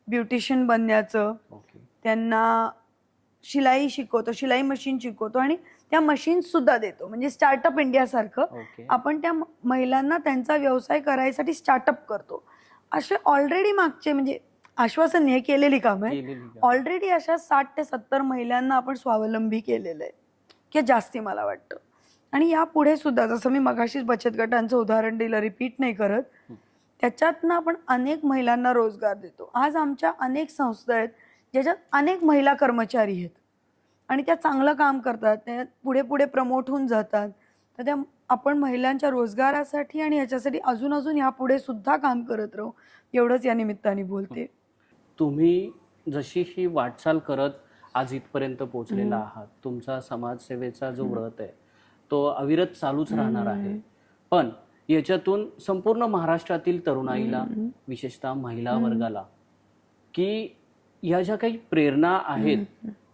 ब्युटिशियन बनण्याचं, ओके. त्यांना शिलाई शिकवतो, शिलाई मशीन शिकवतो आणि त्या मशीन्ससुद्धा देतो. म्हणजे स्टार्टअप इंडियासारखं ओके. आपण त्या महिलांना त्यांचा व्यवसाय करायसाठी स्टार्टअप करतो. असे ऑलरेडी मागचे म्हणजे आश्वासन हे केलेली कामं आहे. केलेली का? ऑलरेडी अशा 60 ते 70 महिलांना आपण स्वावलंबी केलेलं आहे, की जास्ती मला वाटतं. आणि यापुढे सुद्धा जसं मी मगाशीच बचत गटांचं उदाहरण दिलं, रिपीट नाही करत, त्याच्यातनं आपण अनेक महिलांना रोजगार देतो. आज आमच्या अनेक संस्था आहेत ज्याच्यात अनेक महिला कर्मचारी आहेत आणि त्या चांगलं काम करतात, त्या पुढे पुढे प्रमोट होऊन जातात. तर त्या आपण महिलांच्या रोजगारासाठी आणि ह्याच्यासाठी अजून अजून यापुढे सुद्धा काम करत राहू, एवढंच या निमित्ताने बोलते. तुम्ही जशी ही वाटचाल करत आज इथपर्यंत पोहोचलेला आहात, तुमचा समाजसेवेचा जो व्रत आहे तो अविरत चालूच राहणार आहे. पण याच्यातून संपूर्ण महाराष्ट्रातील तरुणाईला, विशेषतः महिला वर्गाला, की या ज्या काही प्रेरणा आहेत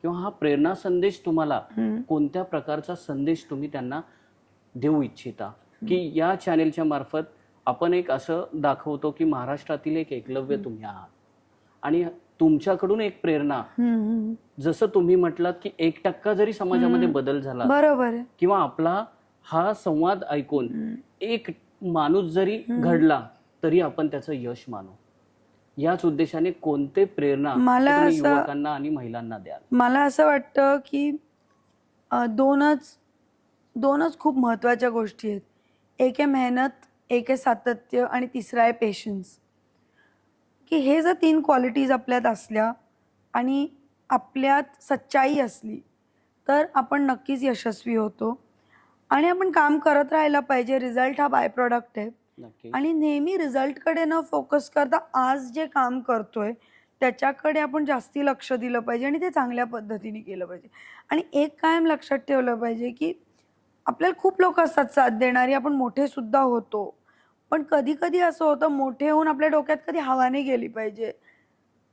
किंवा हा प्रेरणा संदेश तुम्हाला कोणत्या प्रकारचा संदेश तुम्ही त्यांना देऊ इच्छिता, की या चॅनेलच्या मार्फत आपण एक असं दाखवतो की महाराष्ट्रातील एक एकलव्य तुम्ही आहात आणि तुमच्याकडून एक प्रेरणा, जसं तुम्ही म्हटलात की 1% जरी समाजामध्ये बदल झाला, बरोबर आहे, किंवा आपला हा संवाद ऐकून एक माणूस जरी घडला तरी आपण त्याचं यश मानू. याच उद्देशाने कोणते प्रेरणा मला तुम्ही असं- युवकांना आणि महिलांना द्याल? मला असं वाटतं की दोनच खूप महत्त्वाच्या गोष्टी आहेत. एक आहे मेहनत, एक आहे सातत्य आणि तिसरा आहे पेशन्स. की हे जर 3 क्वालिटीज आपल्यात असल्या आणि आपल्यात सच्चाई असली तर आपण नक्कीच यशस्वी होतो. आणि आपण काम करत राहायला पाहिजे. रिझल्ट हा बाय प्रॉडक्ट आहे नक्की. आणि नेहमी रिझल्टकडे न फोकस करता आज जे काम करतोय त्याच्याकडे आपण जास्ती लक्ष दिलं पाहिजे आणि ते चांगल्या पद्धतीने केलं पाहिजे. आणि एक कायम लक्षात ठेवलं पाहिजे की आपल्याला खूप लोक असतात साथ देणारी, आपण मोठे सुद्धा होतो, पण कधी कधी असं होतं मोठे होऊन आपल्या डोक्यात कधी हवा नाही गेली पाहिजे.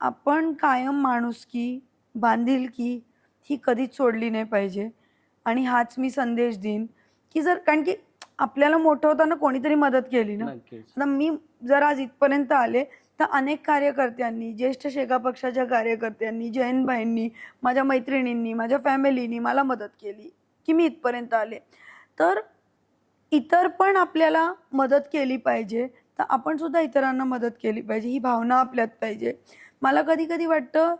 आपण कायम माणुसकी, बांधिलकी ही कधीच सोडली नाही पाहिजे. आणि हाच मी संदेश देईन की कारण की आपल्याला मोठं होताना कोणीतरी मदत केली ना. नक्कीच. आता मी जर आज इथपर्यंत आले तर अनेक कार्यकर्त्यांनी, ज्येष्ठ शेका पक्षाच्या कार्यकर्त्यांनी, जयंतभाईंनी, माझ्या मैत्रिणींनी, माझ्या फॅमिलीनी मला मदत केली की मी इथपर्यंत आले. तर इतर पण आपल्याला मदत केली पाहिजे, तर आपण सुद्धा इतरांना मदत केली पाहिजे, ही भावना आपल्यात पाहिजे. मला कधी कधी वाटतं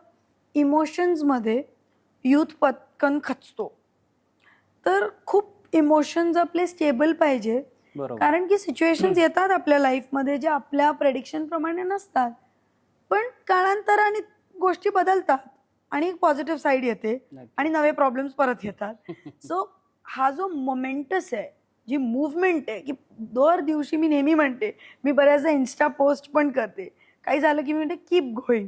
इमोशन्समध्ये यूथ पटकन खचतो. तर खूप इमोशन्स आपले स्टेबल पाहिजे, बरोबर. कारण की सिच्युएशन्स येतात आपल्या लाईफमध्ये जे आपल्या प्रेडिक्शन प्रमाणे नसतात, पण काळांतराने गोष्टी बदलतात आणि एक पॉझिटिव्ह साईड येते नक्की. आणि नवे प्रॉब्लेम्स परत येतात. सो हा जो मोमेंटस आहे, जी मूव्हमेंट आहे, की दर दिवशी मी नेहमी म्हणते, मी बऱ्याचदा इन्स्टा पोस्ट पण करते, काही झालं की मी म्हणते कीप गोईंग.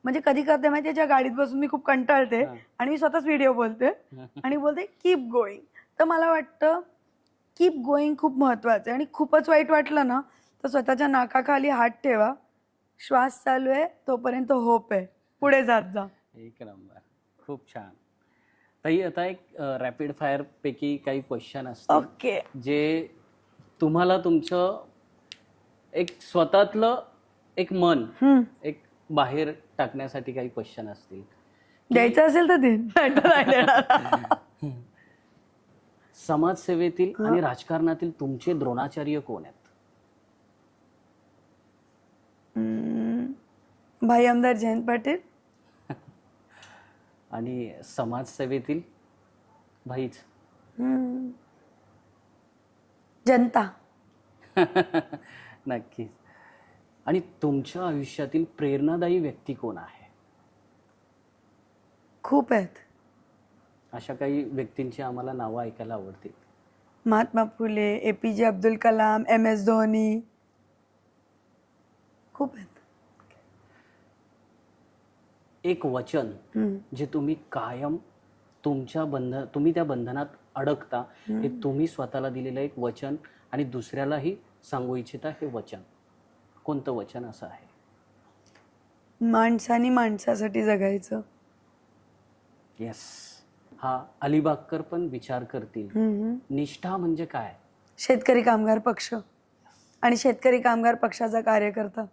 म्हणजे कधी करते माहिती, ज्या गाडीत बसून मी खूप कंटाळते आणि मी स्वतःच व्हिडिओ बोलते आणि बोलते कीप गोईंग. तर मला वाटतं कीप गोईंग खूप महत्त्वाचं आहे. आणि खूपच वाईट वाटलं ना तर स्वतःच्या नाकाखाली हात ठेवा, श्वास चालू आहे तोपर्यंत होप आहे, पुढे जात जा. एक नंबर. खूप छान. ताई, आता एक रॅपिड फायर पैकी काही क्वेश्चन असतील ओके. जे तुम्हाला तुमचं एक स्वतःतलं एक मन एक बाहेर टाकण्यासाठी काही क्वेश्चन असतील. द्यायचं असेल तर दे, नाहीतर नाही देणार. समाजसेवेतील आणि राजकारणातील तुमचे द्रोणाचार्य कोण आहेत? भाई आमदार जयंत पाटील. आणि समाजसेवेतील भाईच? जनता. नक्कीच. आणि तुमच्या आयुष्यातील प्रेरणादायी व्यक्ती कोण आहे? खूप आहेत. अशा काही व्यक्तींची आम्हाला नावं ऐकायला आवडतील. महात्मा फुले, APJ अब्दुल कलाम, MS धोनी, खूप आहेत. एक वचन जे तुम्ही कायम तुम्ही त्या बंधनात अडकता, हे तुम्ही स्वतःला दिलेलं एक वचन आणि दुसऱ्यालाही सांगू इच्छिता हे वचन कोणतं वचन असं आहे? माणसाने माणसासाठी जगायचं. येस. हा अलिबागकर पण विचार करतील. निष्ठा म्हणजे काय? शेतकरी कामगार पक्ष आणि शेतकरी कामगार पक्षाचा कार्यकर्ता.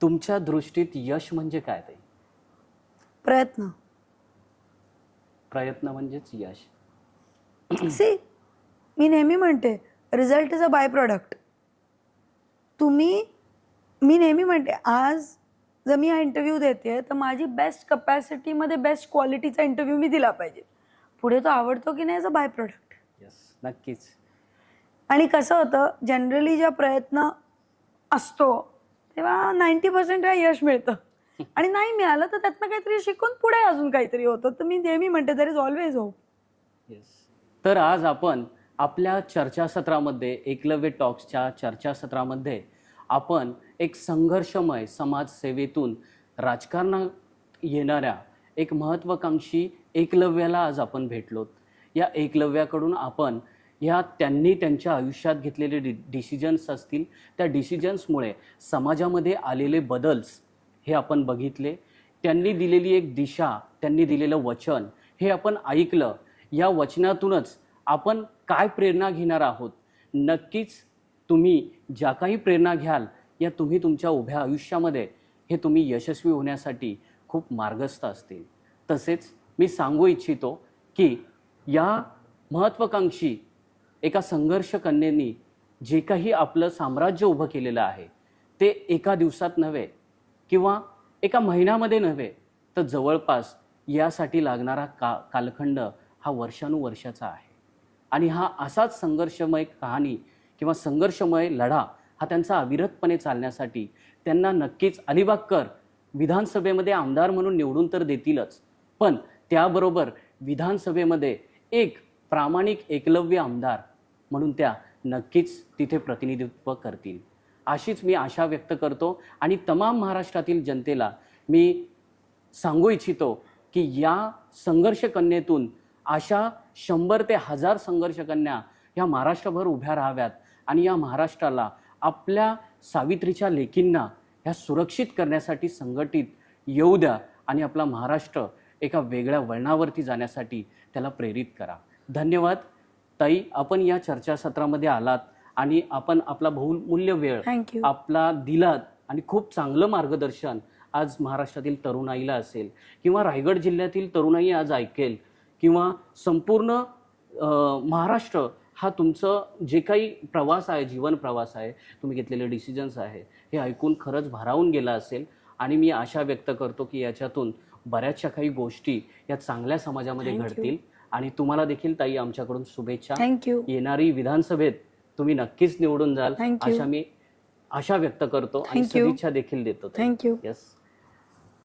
तुमच्या दृष्टीत यश म्हणजे काय ते? प्रयत्न. प्रयत्न म्हणजेच यश. सी, मी नेहमी म्हणते result is a byproduct. मी नेहमी म्हणते आज जर मी हा इंटरव्ह्यू देते तर माझी बेस्ट कपॅसिटीमध्ये बेस्ट क्वालिटीचा इंटरव्ह्यू मी दिला पाहिजे. पुढे तो आवडतो की नाही याचा बाय प्रोडक्ट. यस, नक्कीच. आणि कसं होतं जनरली जेव्हा प्रयत्न असतो तेव्हा 90% यश मिळतं आणि नाही मिळालं तर त्यातनं काहीतरी शिकून पुढे अजून काहीतरी होतं. तर मी नेहमी म्हणते there is always hope. Yes. तर आज आपण आपल्या चर्चासत्रामध्ये, एकलव्य टॉक्सच्या चर्चासत्रामध्ये आपण एक संघर्षमय समाजसेवेतून राजकारणात येणाऱ्या एक महत्त्वाकांक्षी एकलव्याला आज आपण भेटलोत. या एकलव्याकडून आपण त्यांनी त्यांच्या आयुष्यात घेतलेले डिसिजन्स असतील, त्या डिसिजन्समुळे समाजामध्ये आलेले बदल्स हे आपण बघितले. त्यांनी दिलेली एक दिशा, त्यांनी दिलेलं वचन हे आपण ऐकलं. या वचनातूनच आपण काय प्रेरणा घेणार आहोत? नक्कीच तुम्ही ज्या काही प्रेरणा घ्याल या तुम्ही तुमच्या उभ्या आयुष्यामध्ये हे तुम्ही यशस्वी होण्यासाठी खूप मार्गस्थ असतील. तसेच मी सांगू इच्छितो की या महत्त्वाकांक्षी एका संघर्ष कन्येनी जे काही आपलं साम्राज्य उभं केलेलं आहे ते एका दिवसात नव्हे किंवा एका महिन्यामध्ये नव्हे तर जवळपास यासाठी लागणारा कालखंड हा वर्षानुवर्षाचा आहे. आणि हा असाच संघर्षमय कहाणी किंवा संघर्षमय लढा हा त्यांचा अविरतपणे चालण्यासाठी त्यांना नक्कीच अलिबागकर विधानसभेमध्ये आमदार म्हणून निवडून तर देतीलच, पण त्याबरोबर विधानसभेमध्ये एक प्रामाणिक एकलव्य आमदार म्हणून त्या नक्कीच तिथे प्रतिनिधित्व करतील अशीच मी आशा व्यक्त करतो. आणि तमाम महाराष्ट्रातील जनतेला मी सांगू इच्छितो की या संघर्ष कन्येतून अशा 100 ते 1000 संघर्ष कन्या या महाराष्ट्रभर उभ्या राहाव्यात आणि या महाराष्ट्राला आपल्या सावित्रीच्या लेकींना ह्या सुरक्षित करण्यासाठी संघटित येऊ द्या आणि आपला महाराष्ट्र एका वेगळ्या वळणावरती जाण्यासाठी त्याला प्रेरित करा. धन्यवाद ताई, आपण या चर्चासत्रामध्ये आलात आणि आपण आपला बहुमूल्य वेळ आपला दिलात आणि खूप चांगलं मार्गदर्शन आज महाराष्ट्रातील तरुणाईला असेल किंवा रायगड जिल्ह्यातील तरुणाई आज ऐकेल किंवा संपूर्ण महाराष्ट्र हा तुमचं जे काही प्रवास आहे, जीवन प्रवास आहे, तुम्ही घेतलेले डिसिजन्स आहे हे ऐकून खरंच भारावून गेला असेल. आणि मी आशा व्यक्त करतो की याच्यातून बऱ्याचशा काही गोष्टी या चांगल्या समाजामध्ये घडतील. आणि तुम्हाला देखील ताई आमच्याकडून शुभेच्छा. येणारी विधानसभेत तुम्ही नक्कीच निवडून जाल अशा मी आशा व्यक्त करतो आणि सदिच्छा देखील देतो. थँक्यू. येस.